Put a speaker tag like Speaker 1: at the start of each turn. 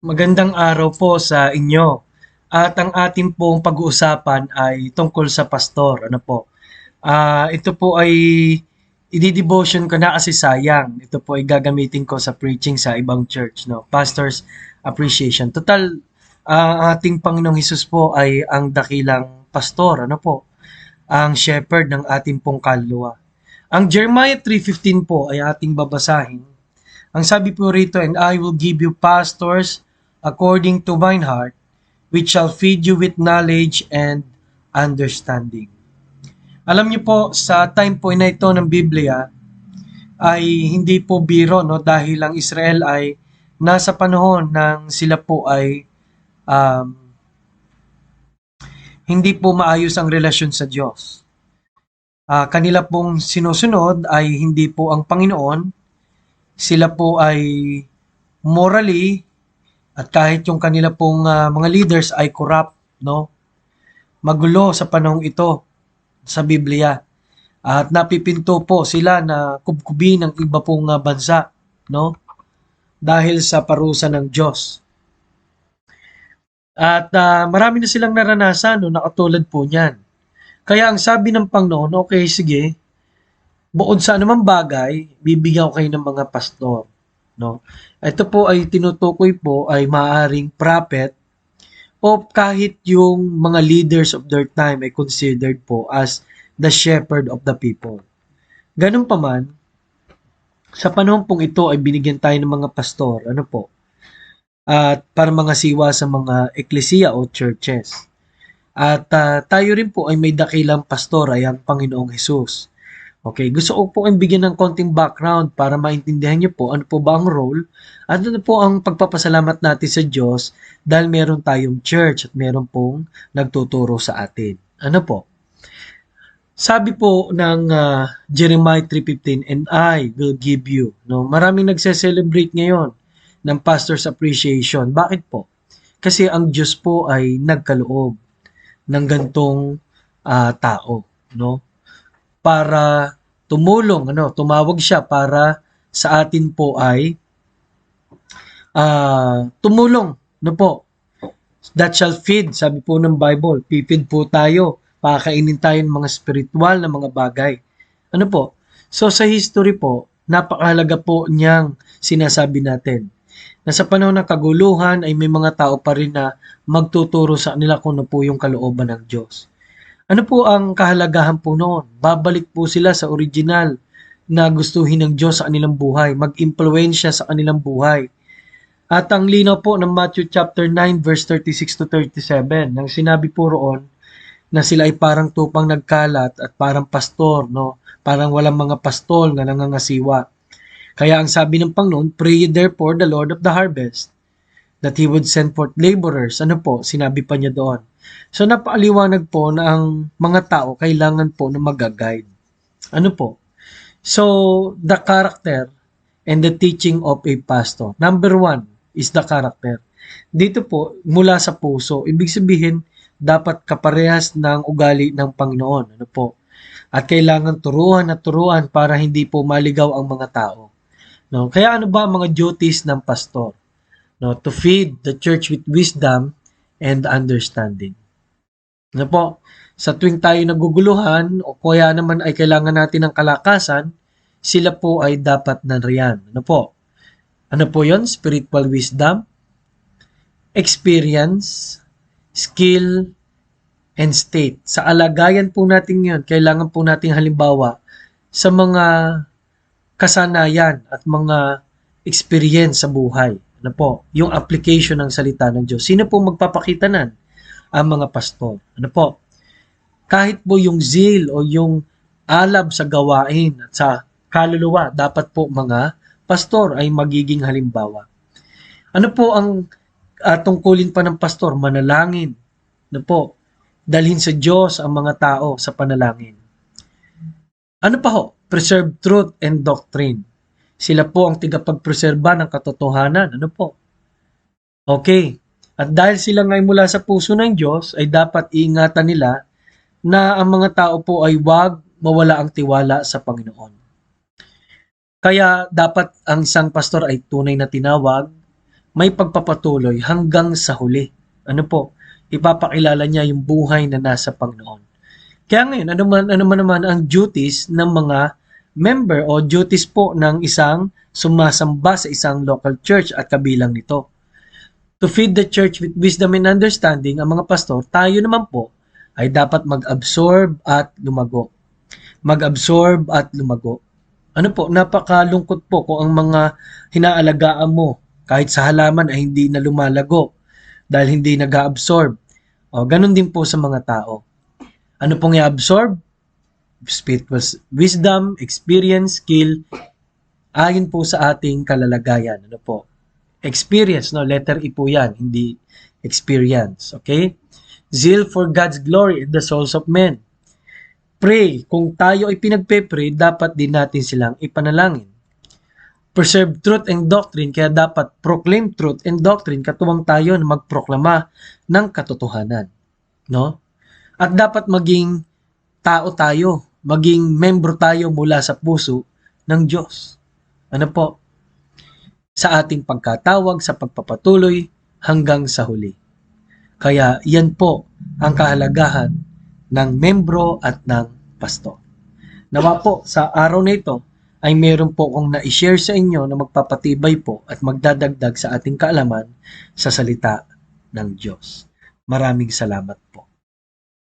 Speaker 1: Magandang araw po sa inyo. At ang ating pong pag-uusapan ay tungkol sa pastor. Ano po? Ito po ay i-devotion ko na kasi sayang. Ito po ay gagamitin ko sa preaching sa ibang church, no? Pastor's appreciation. Total, ang ating Panginoong Hesus po ay ang dakilang pastor. Ano po? Ang shepherd ng ating pong kaluluwa. Ang Jeremiah 3:15 po ay ating babasahin. Ang sabi po rito, "And I will give you pastors according to mine heart, which shall feed you with knowledge and understanding." Alam niyo po, sa time po na ito ng Biblia, ay hindi po biro, no? Dahil ang Israel ay nasa panahon ng sila po ay um, hindi po maayos ang relasyon sa Diyos. Kanila pong sinusunod ay hindi po ang Panginoon, sila po ay morally at kahit yung kanila pong mga leaders ay corrupt, no? Magulo sa panahong ito sa Biblia. At napipinto po sila na kubkubin ng iba pong bansa, no? Dahil sa parusa ng Diyos. At marami na silang naranasan, no, na katulad po niyan. Kaya ang sabi ng Panginoon, okay, sige, bukod sa anumang bagay, bibigyan ko kayo ng mga pastor. No? Ito po ay tinutukoy po ay maaring prophet o kahit yung mga leaders of their time ay considered po as the shepherd of the people. Ganun pa man, sa panahon pong ito ay binigyan tayo ng mga pastor, ano po, at para mga siwa sa mga eklesiya o churches. At tayo rin po ay may dakilang pastor ay ang Panginoong Hesus. Okay, gusto ko po kayong bigyan ng konting background para maintindihan niyo po ano po ba ang role at ano po ang pagpapasalamat natin sa Diyos dahil meron tayong church at meron pong nagtuturo sa atin. Ano po? Sabi po ng Jeremiah 3:15, "And I will give you." No, maraming nagse-celebrate ngayon ng Pastor's Appreciation. Bakit po? Kasi ang Diyos po ay nagkaloob ng gantong tao, no? Para tumulong, ano, tumawag siya para sa atin po ay tumulong, no po? That shall feed, sabi po ng Bible, pipid po tayo, pakakainin tayo ng mga spiritual na mga bagay. Ano po? So sa history po, napakahalaga po niyang sinasabi natin na sa panahon ng kaguluhan ay may mga tao pa rin na magtuturo sa kanila kung ano po yung kalooban ng Diyos. Ano po ang kahalagahan po noon? Babalik po sila sa original na gustuhin ng Diyos sa kanilang buhay, mag-impluensya sa kanilang buhay. At ang linaw po ng Matthew chapter 9 verse 36 to 37, nang sinabi po roon na sila ay parang tupang nagkalat at parang pastor, no? Parang walang mga pastol na nangangasiwa. Kaya ang sabi ng Panginoon, "Pray therefore the Lord of the harvest, that He would send forth laborers." Ano po? Sinabi pa niya doon. So napakaliwanag po na ang mga tao kailangan po na mag-guide. Ano po? So, the character and the teaching of a pastor. Number one is the character. Dito po, mula sa puso. Ibig sabihin, dapat kaparehas ng ugali ng Panginoon. Ano po? At kailangan turuan at turuan para hindi po maligaw ang mga tao. No? Kaya ano ba ang mga duties ng pastor? No? To feed the church with wisdom and understanding. Ano po? Sa tuwing tayo naguguluhan o kaya naman ay kailangan natin ng kalakasan, sila po ay dapat nariyan. Ano po? Ano po yon? Spiritual wisdom, experience, skill, and state. Sa alagayan po natin yon, kailangan po nating halimbawa sa mga kasanayan at mga experience sa buhay. Ano po? Yung application ng salita ng Diyos. Sino po magpapakita nan? Ang mga pastor. Ano po? Kahit po yung zeal o yung alab sa gawain at sa kaluluwa, dapat po mga pastor ay magiging halimbawa. Ano po ang tungkulin pa ng pastor? Manalangin. Ano po? Dalhin sa Diyos ang mga tao sa panalangin. Ano pa ho? Preserve truth and doctrine. Sila po ang tigapagpreserba ng katotohanan. Ano po? Okay. At dahil sila ngay mula sa puso ng Diyos, ay dapat iingatan nila na ang mga tao po ay wag mawala ang tiwala sa Panginoon. Kaya dapat ang isang pastor ay tunay na tinawag,
Speaker 2: may pagpapatuloy hanggang sa huli. Ano po? Ipapakilala niya yung buhay na nasa Panginoon. Kaya ngayon, ano man naman ang duties ng mga member o duties po ng isang sumasamba sa isang local church at kabilang nito. To feed the church with wisdom and understanding, ang mga pastor, tayo naman po ay dapat mag-absorb at lumago. Mag-absorb at lumago. Ano po, napakalungkot po kung ang mga hinaalagaan mo kahit sa halaman ay hindi na lumalago dahil hindi nag-absorb. O, ganun din po sa mga tao. Ano pong i-absorb? Spiritual wisdom, experience, skill, ayon po sa ating kalalagayan. Ano po? Experience, no? Letter E po yan, hindi experience. Okay? Zeal for God's glory in the souls of men. Pray. Kung tayo ay pinagpe-pray, dapat din natin silang ipanalangin. Preserve truth and doctrine, kaya dapat proclaim truth and doctrine, katuwang tayo na magproklama ng katotohanan. No? At dapat maging tao tayo, maging membro tayo mula sa puso ng Diyos. Ano po? Sa ating pagkatawag, sa pagpapatuloy hanggang sa huli. Kaya yan po ang kahalagahan ng membro at ng pastor. Nawa po sa araw na ito ay meron po akong na-share sa inyo na magpapatibay po at magdadagdag sa ating kaalaman sa salita ng Diyos. Maraming salamat po.